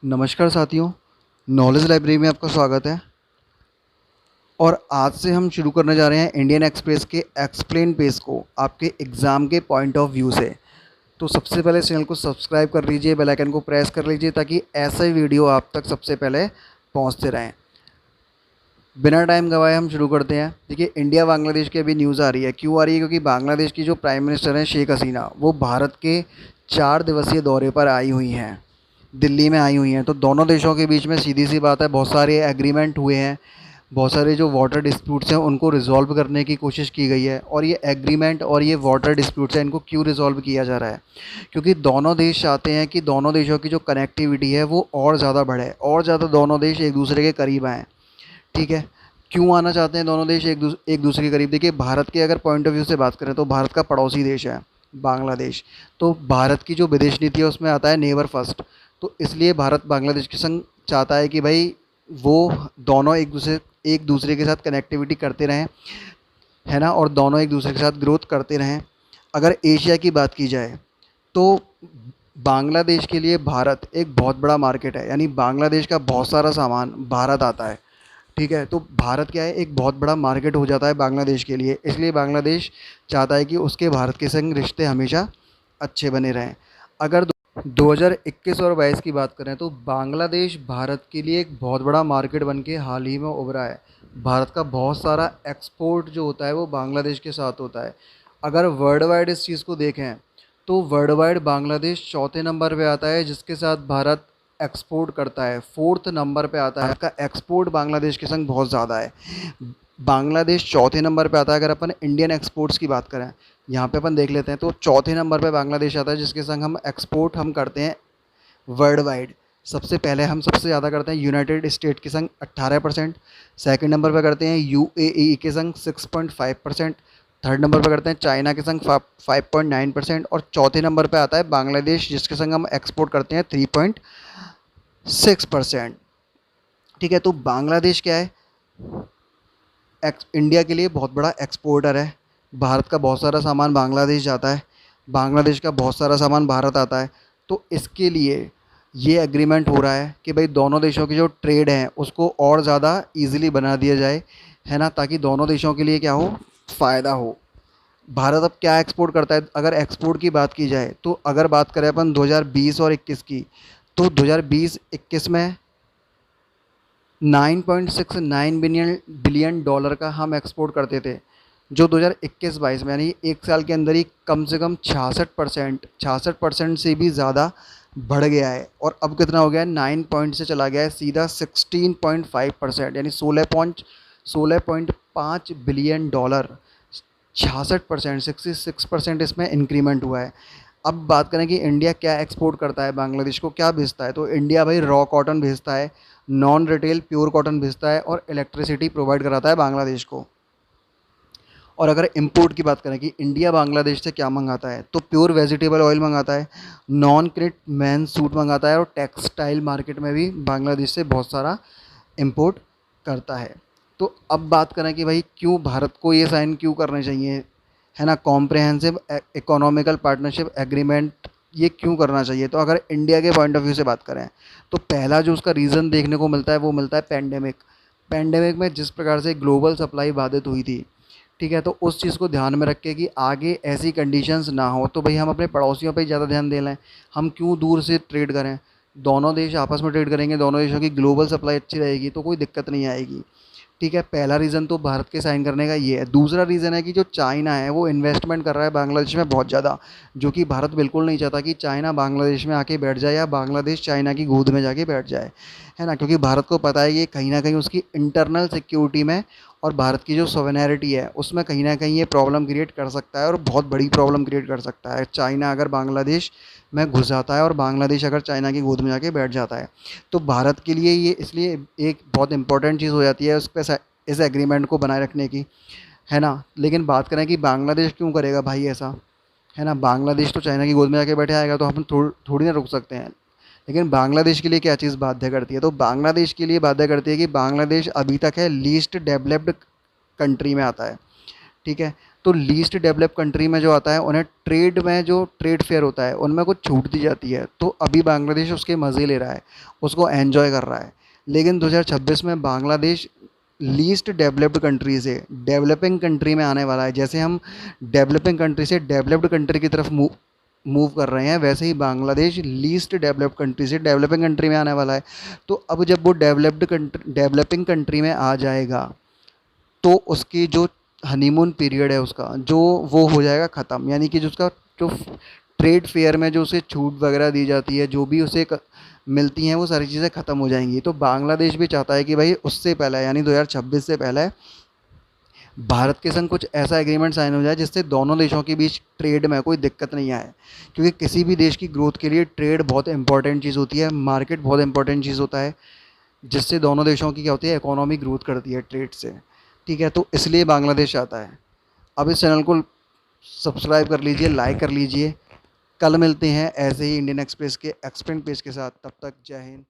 नमस्कार साथियों, knowledge library में आपका स्वागत है। और आज से हम शुरू करने जा रहे हैं इंडियन एक्सप्रेस के एक्सप्लेन पेज को आपके एग्ज़ाम के पॉइंट ऑफ व्यू से। तो सबसे पहले चैनल को सब्सक्राइब कर लीजिए, बेल आइकन को प्रेस कर लीजिए ताकि ऐसा ही वीडियो आप तक सबसे पहले पहुंचते रहें। बिना टाइम गवाए हम शुरू करते हैं। देखिए, इंडिया बांग्लादेश की अभी न्यूज़ आ रही है। क्यों आ रही है? क्योंकि बांग्लादेश की जो प्राइम मिनिस्टर हैं शेख हसीना, वो भारत के 4 दिवसीय दौरे पर आई हुई हैं, दिल्ली में आई हुई हैं। तो दोनों देशों के बीच में सीधी सी बात है, बहुत सारे एग्रीमेंट हुए हैं, बहुत सारे जो वाटर डिस्प्यूट्स हैं उनको रिजॉल्व करने की कोशिश की गई है। और ये एग्रीमेंट और ये वाटर डिस्प्यूट्स हैं, इनको क्यों रिजॉल्व किया जा रहा है? क्योंकि दोनों देश चाहते हैं कि दोनों देशों की जो कनेक्टिविटी है वो और ज़्यादा बढ़े, और ज़्यादा दोनों देश एक दूसरे के करीब आएँ। ठीक है, क्यों आना चाहते हैं दोनों देश एक दूसरे के करीब? देखिए, भारत के अगर पॉइंट ऑफ व्यू से बात करें तो भारत का पड़ोसी देश है बांग्लादेश। तो भारत की जो विदेश नीति है उसमें आता है नेबर फर्स्ट। तो इसलिए भारत बांग्लादेश के संग चाहता है कि भाई वो दोनों एक दूसरे के साथ कनेक्टिविटी करते रहें, है ना, और दोनों एक दूसरे के साथ ग्रोथ करते रहें। अगर एशिया की बात की जाए तो बांग्लादेश के लिए भारत एक बहुत बड़ा मार्केट है, यानी बांग्लादेश का बहुत सारा सामान भारत आता है। ठीक है, तो भारत क्या है, एक बहुत बड़ा मार्केट हो जाता है बांग्लादेश के लिए। इसलिए बांग्लादेश चाहता है कि उसके भारत के संग रिश्ते हमेशा अच्छे बने रहें। अगर 2021 और 22 की बात करें तो बांग्लादेश भारत के लिए एक बहुत बड़ा मार्केट बन के हाल ही में उभरा है। भारत का बहुत सारा एक्सपोर्ट जो होता है वो बांग्लादेश के साथ होता है। अगर वर्ल्ड वाइड इस चीज़ को देखें तो वर्ल्ड वाइड बांग्लादेश चौथे नंबर पे आता है, जिसके साथ भारत एक्सपोर्ट करता है। फोर्थ नंबर पे आता है, भारत का एक्सपोर्ट बांग्लादेश के संग बहुत ज़्यादा है। बांग्लादेश चौथे नंबर पे आता है। अगर अपन इंडियन एक्सपोर्ट्स की बात करें, यहाँ पे अपन देख लेते हैं, तो चौथे नंबर पे बांग्लादेश आता है, जिसके संग हम एक्सपोर्ट हम करते हैं वर्ल्ड वाइड। सबसे पहले हम सबसे ज़्यादा करते हैं यूनाइटेड स्टेट के संग 18%, सेकंड नंबर पे करते हैं यूएई के संग 6.5%, थर्ड नंबर पे करते हैं चाइना के संग 5.9%, और चौथे नंबर पे आता है बांग्लादेश, जिसके संग हम एक्सपोर्ट करते हैं 3.6%। ठीक है, तो बांग्लादेश क्या है, इंडिया के लिए बहुत बड़ा एक्सपोर्टर है। भारत का बहुत सारा सामान बांग्लादेश जाता है, बांग्लादेश का बहुत सारा सामान भारत आता है। तो इसके लिए ये एग्रीमेंट हो रहा है कि भाई दोनों देशों की जो ट्रेड है उसको और ज़्यादा इजीली बना दिया जाए, है ना, ताकि दोनों देशों के लिए क्या हो, फ़ायदा हो। भारत अब क्या एक्सपोर्ट करता है? अगर एक्सपोर्ट की बात की जाए तो अगर बात करें अपन 2020 और 21 की, तो 2020-21 में 9.69 बिलियन डॉलर का हम एक्सपोर्ट करते थे, जो 2021-22 में यानी एक साल के अंदर ही कम से कम 66% से भी ज़्यादा बढ़ गया है। और अब कितना हो गया है? 9 पॉइंट से चला गया है सीधा 16.5%, यानी 16.5 बिलियन डॉलर। 66%, 66% इसमें इंक्रीमेंट हुआ है। अब बात करें कि इंडिया क्या एक्सपोर्ट करता है, बांग्लादेश को क्या भेजता है, तो इंडिया भाई रॉ कॉटन भेजता है, नॉन रिटेल प्योर कॉटन भेजता है, और इलेक्ट्रिसिटी प्रोवाइड कराता है बांग्लादेश को। और अगर इंपोर्ट की बात करें कि इंडिया बांग्लादेश से क्या मंगाता है, तो प्योर वेजिटेबल ऑयल मंगाता है, नॉन क्रिट मैन सूट मंगाता है, और टेक्सटाइल मार्केट में भी बांग्लादेश से बहुत सारा इंपोर्ट करता है। तो अब बात करें कि भाई क्यों भारत को ये साइन क्यों करने चाहिए, है ना, कॉम्प्रहेंसिव इकोनॉमिकल पार्टनरशिप एग्रीमेंट ये क्यों करना चाहिए? तो अगर इंडिया के पॉइंट ऑफ व्यू से बात करें तो पहला जो उसका रीज़न देखने को मिलता है वो मिलता है पेंडेमिक। पेंडेमिक में जिस प्रकार से ग्लोबल सप्लाई बाधित हुई थी, ठीक है, तो उस चीज़ को ध्यान में रख के कि आगे ऐसी कंडीशंस ना हो, तो भाई हम अपने पड़ोसियों पे ज़्यादा ध्यान दे लें। हम क्यों दूर से ट्रेड करें? दोनों देश आपस में ट्रेड करेंगे, दोनों देशों की ग्लोबल सप्लाई अच्छी रहेगी तो कोई दिक्कत नहीं आएगी। ठीक है, पहला रीज़न तो भारत के साइन करने का ये है। दूसरा रीज़न है कि जो चाइना है वो इन्वेस्टमेंट कर रहा है बांग्लादेश में बहुत ज़्यादा, जो कि भारत बिल्कुल नहीं चाहता कि चाइना बांग्लादेश में आके बैठ जाए या बांग्लादेश चाइना की गोद में जाके बैठ जाए, है ना, क्योंकि भारत को पता है कि कहीं ना कहीं उसकी इंटरनल सिक्योरिटी में और भारत की जो सोवेनिटी है उसमें कहीं ना कहीं ये प्रॉब्लम क्रिएट कर सकता है, और बहुत बड़ी प्रॉब्लम क्रिएट कर सकता है चाइना अगर बांग्लादेश में घुस जाता है और बांग्लादेश अगर चाइना की गोद में जाके बैठ जाता है। तो भारत के लिए ये इसलिए एक बहुत इंपॉर्टेंट चीज़ हो जाती है उस पर, इस एग्रीमेंट को बनाए रखने की, है ना। लेकिन बात करें कि बांग्लादेश क्यों करेगा भाई ऐसा, है ना, बांग्लादेश तो चाइना की गोद में जाके बैठे आएगा तो हम थोड़ी ना रुक सकते हैं। लेकिन बांग्लादेश के लिए क्या चीज़ बाध्य करती है? तो बांग्लादेश के लिए बाध्य करती है कि बांग्लादेश अभी तक है लीस्ट डेवलप्ड कंट्री में आता है। ठीक है, तो लीस्ट डेवलप कंट्री में जो आता है उन्हें ट्रेड में जो ट्रेड फेयर होता है उनमें कुछ छूट दी जाती है, तो अभी बांग्लादेश उसके मज़े ले रहा है, उसको एन्जॉय कर रहा है। लेकिन 2026 में बांग्लादेश लीस्ट डेवलप्ड कंट्री से डेवलपिंग कंट्री में आने वाला है। जैसे हम डेवलपिंग कंट्री से डेवलप्ड कंट्री की तरफ मूव कर रहे हैं, वैसे ही बांग्लादेश लीस्ट डेवलप्ड कंट्री से डेवलपिंग कंट्री में आने वाला है। तो अब जब वो डेवलपिंग कंट्री में आ जाएगा तो उसकी जो हनीमून पीरियड है उसका जो वो हो जाएगा ख़त्म, यानी कि जो उसका जो ट्रेड फेयर में जो उसे छूट वगैरह दी जाती है, जो भी उसे मिलती हैं, वो सारी चीज़ें ख़त्म हो जाएंगी। तो बांग्लादेश भी चाहता है कि भाई उससे पहले यानी 2026 से पहले भारत के संग कुछ ऐसा एग्रीमेंट साइन हो जाए जिससे दोनों देशों के बीच ट्रेड में कोई दिक्कत नहीं आए, क्योंकि किसी भी देश की ग्रोथ के लिए ट्रेड बहुत इंपॉर्टेंट चीज़ होती है, मार्केट बहुत इंपॉर्टेंट चीज़ होता है, जिससे दोनों देशों की क्या होती है, इकोनॉमी ग्रोथ करती है ट्रेड से। ठीक है, तो इसलिए बांग्लादेश आता है। अब इस चैनल को सब्सक्राइब कर लीजिए, लाइक कर लीजिए। कल मिलते हैं ऐसे ही इंडियन एक्सप्रेस के एक्सप्लेन पेज के साथ। तब तक जय हिंद।